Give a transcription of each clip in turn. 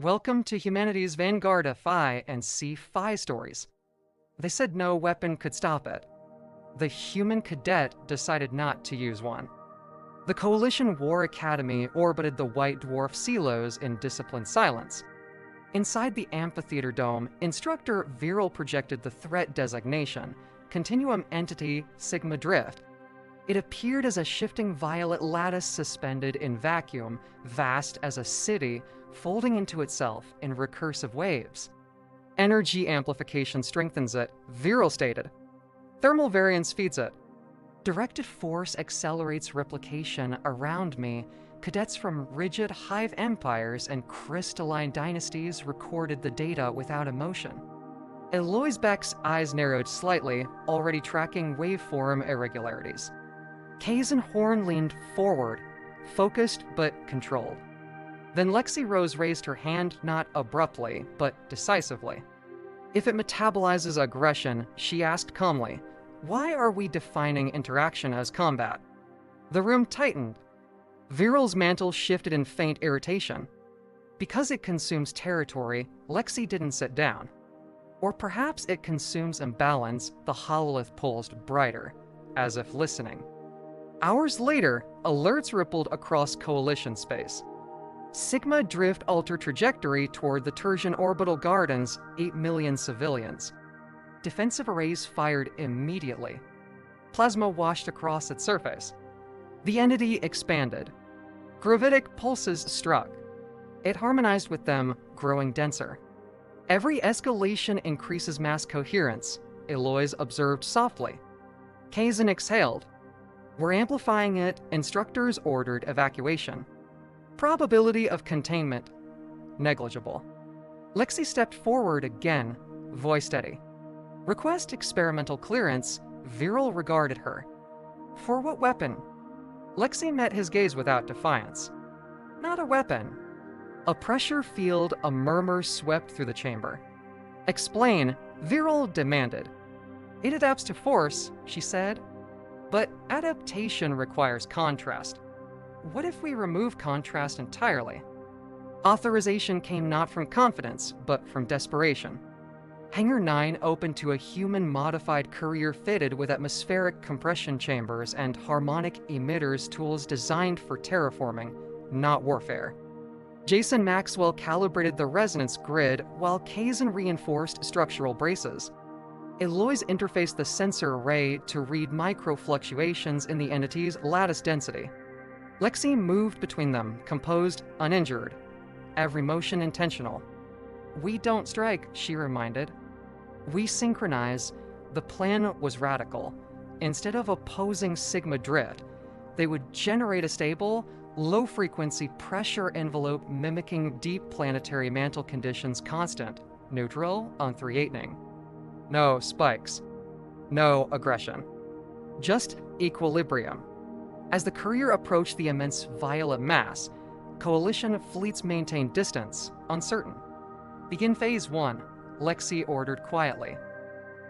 Welcome to humanity's Vanguard HFY and SciFi stories. They said no weapon could stop it. The human cadet decided not to use one. The Coalition War Academy orbited the White Dwarf silos in disciplined silence. Inside the amphitheater dome, instructor Viral projected the threat designation, Continuum Entity Sigma Drift. It appeared as a shifting violet lattice suspended in vacuum, vast as a city, folding into itself in recursive waves. Energy amplification strengthens it, Viral stated. Thermal variance feeds it. Directed force accelerates replication around me. Cadets from rigid hive empires and crystalline dynasties recorded the data without emotion. Eloise Beck's eyes narrowed slightly, already tracking waveform irregularities. Kazan Horn leaned forward, focused but controlled. Then Lexi Rose raised her hand not abruptly, but decisively. If it metabolizes aggression, she asked calmly, why are we defining interaction as combat? The room tightened. Viral's mantle shifted in faint irritation. Because it consumes territory, Lexi didn't sit down. Or perhaps it consumes imbalance, the hololith pulsed brighter, as if listening. Hours later, alerts rippled across Coalition space. Sigma drift alter trajectory toward the Tertian orbital gardens, 8 million civilians. Defensive arrays fired immediately. Plasma washed across its surface. The entity expanded. Gravitic pulses struck. It harmonized with them, growing denser. Every escalation increases mass coherence, Eloise observed softly. Kazan exhaled. We're amplifying it, instructors ordered evacuation. Probability of containment, negligible. Lexi stepped forward again, voice steady. Request experimental clearance, Viral regarded her. For what weapon? Lexi met his gaze without defiance. Not a weapon. A pressure field, a murmur swept through the chamber. Explain, Viral demanded. It adapts to force, she said. But adaptation requires contrast. What if we remove contrast entirely? Authorization came not from confidence, but from desperation. Hangar 9 opened to a human-modified courier fitted with atmospheric compression chambers and harmonic emitters tools designed for terraforming, not warfare. Jason Maxwell calibrated the resonance grid while Kazan reinforced structural braces. Eloise interfaced the sensor array to read micro-fluctuations in the entity's lattice density. Lexi moved between them, composed, uninjured. Every motion intentional. We don't strike, she reminded. We synchronize. The plan was radical. Instead of opposing Sigma drift, they would generate a stable, low-frequency pressure envelope mimicking deep planetary mantle conditions constant, neutral on 3-8ing. No spikes. No aggression. Just equilibrium. As the courier approached the immense violet mass, Coalition fleets maintained distance, uncertain. Begin Phase 1, Lexi ordered quietly.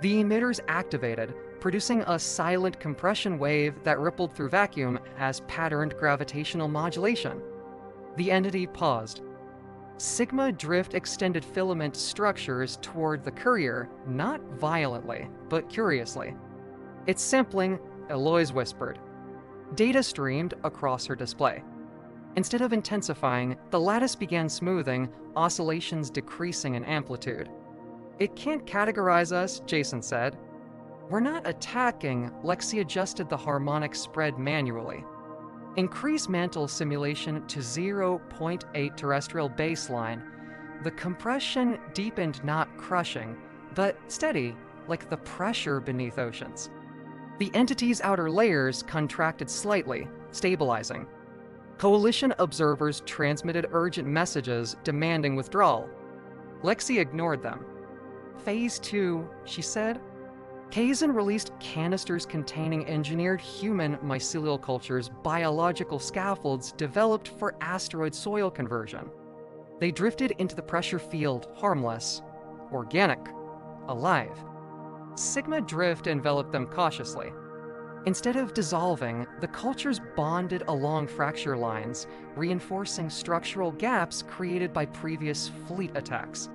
The emitters activated, producing a silent compression wave that rippled through vacuum as patterned gravitational modulation. The entity paused. Sigma drift extended filament structures toward the courier, not violently, but curiously. It's sampling, Eloise whispered. Data streamed across her display. Instead of intensifying, the lattice began smoothing, oscillations decreasing in amplitude. It can't categorize us, Jason said. We're not attacking, Lexi adjusted the harmonic spread manually. Increase mantle simulation to 0.8 terrestrial baseline. The compression deepened, not crushing, but steady, like the pressure beneath oceans. The entity's outer layers contracted slightly, stabilizing. Coalition observers transmitted urgent messages demanding withdrawal. Lexi ignored them. Phase 2, she said. Kazan released canisters containing engineered human mycelial cultures, biological scaffolds developed for asteroid soil conversion. They drifted into the pressure field, harmless, organic, alive. Sigma drift enveloped them cautiously. Instead of dissolving, the cultures bonded along fracture lines, reinforcing structural gaps created by previous fleet attacks.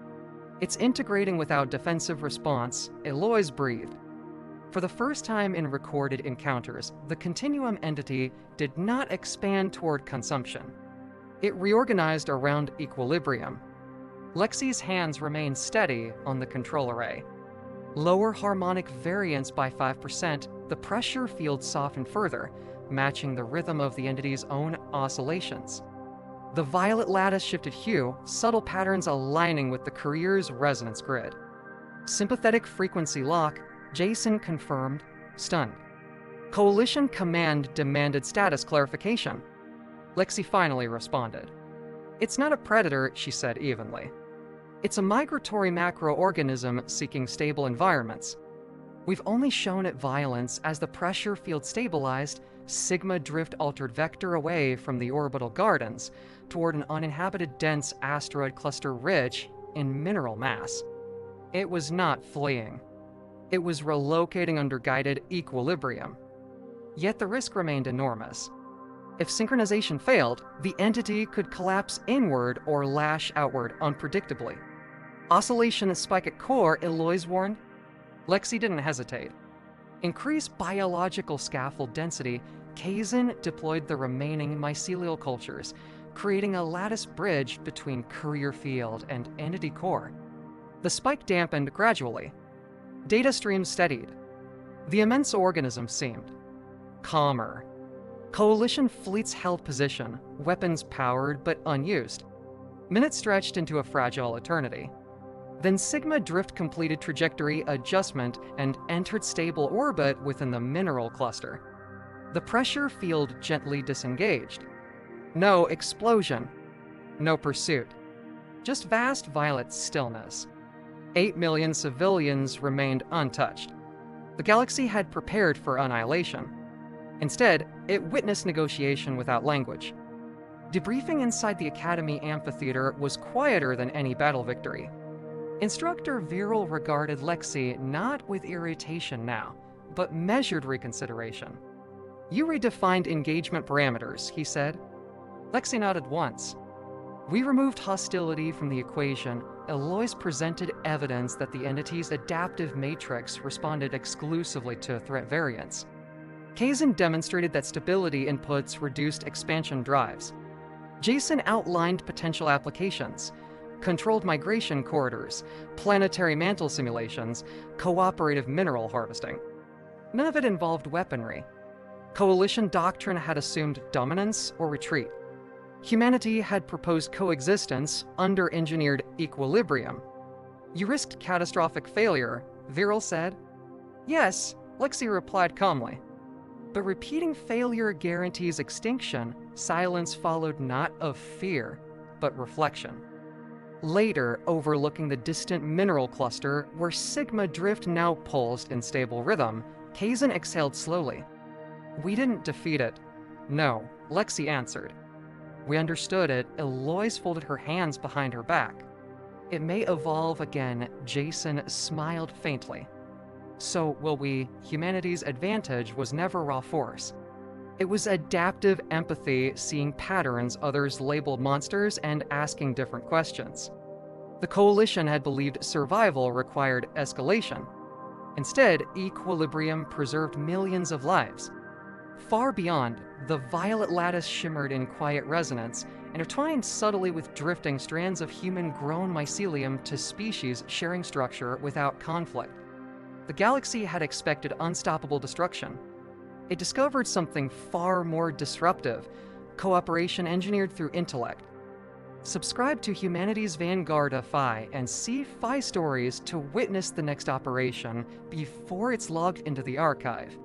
It's integrating without defensive response, Eloise breathed. For the first time in recorded encounters, the Continuum entity did not expand toward consumption. It reorganized around equilibrium. Lexi's hands remained steady on the control array. Lower harmonic variance by 5%, the pressure field softened further, matching the rhythm of the entity's own oscillations. The violet lattice shifted hue, subtle patterns aligning with the career's resonance grid. Sympathetic frequency lock, Jason confirmed, stunned. Coalition command demanded status clarification. Lexi finally responded. "It's not a predator," she said evenly. "It's a migratory macro-organism seeking stable environments. We've only shown it violence as the pressure field stabilized, sigma drift altered vector away from the orbital gardens toward an uninhabited dense asteroid cluster rich in mineral mass. It was not fleeing. It was relocating under guided equilibrium. Yet the risk remained enormous. If synchronization failed, the entity could collapse inward or lash outward unpredictably. Oscillation spike at core, Eloise warned. Lexi didn't hesitate. Increase biological scaffold density, Kazin deployed the remaining mycelial cultures, creating a lattice bridge between career field and entity core. The spike dampened gradually. Data streams steadied. The immense organism seemed calmer. Coalition fleets held position, weapons powered but unused. Minutes stretched into a fragile eternity. Then Sigma Drift completed trajectory adjustment and entered stable orbit within the mineral cluster. The pressure field gently disengaged. No explosion. No pursuit. Just vast violet stillness. 8 million civilians remained untouched. The galaxy had prepared for annihilation. Instead, it witnessed negotiation without language. Debriefing inside the Academy amphitheater was quieter than any battle victory. Instructor Viral regarded Lexi not with irritation now, but measured reconsideration. "You redefined engagement parameters," he said. Lexi nodded once. "We removed hostility from the equation. Eloise presented evidence that the entity's adaptive matrix responded exclusively to threat variance. Kazin demonstrated that stability inputs reduced expansion drives. Jason outlined potential applications: controlled migration corridors, planetary mantle simulations, cooperative mineral harvesting. None of it involved weaponry. Coalition doctrine had assumed dominance or retreat. Humanity had proposed coexistence under engineered equilibrium. "You risked catastrophic failure," Viral said. "Yes," Lexi replied calmly. "But repeating failure guarantees extinction." Silence followed, not of fear, but reflection. Later, overlooking the distant mineral cluster, where Sigma Drift now pulsed in stable rhythm, Kazin exhaled slowly. "We didn't defeat it." "No," Lexi answered. "We understood it." Eloise folded her hands behind her back. "It may evolve again," Jason smiled faintly. "So will we." Humanity's advantage was never raw force. It was adaptive empathy, seeing patterns others labeled monsters and asking different questions. The Coalition had believed survival required escalation. Instead, equilibrium preserved millions of lives. Far beyond, the violet lattice shimmered in quiet resonance, intertwined subtly with drifting strands of human-grown mycelium to species sharing structure without conflict. The galaxy had expected unstoppable destruction. It discovered something far more disruptive: cooperation engineered through intellect. Subscribe to Humanity's Vanguard HFY and SciFi stories to witness the next operation before it's logged into the archive.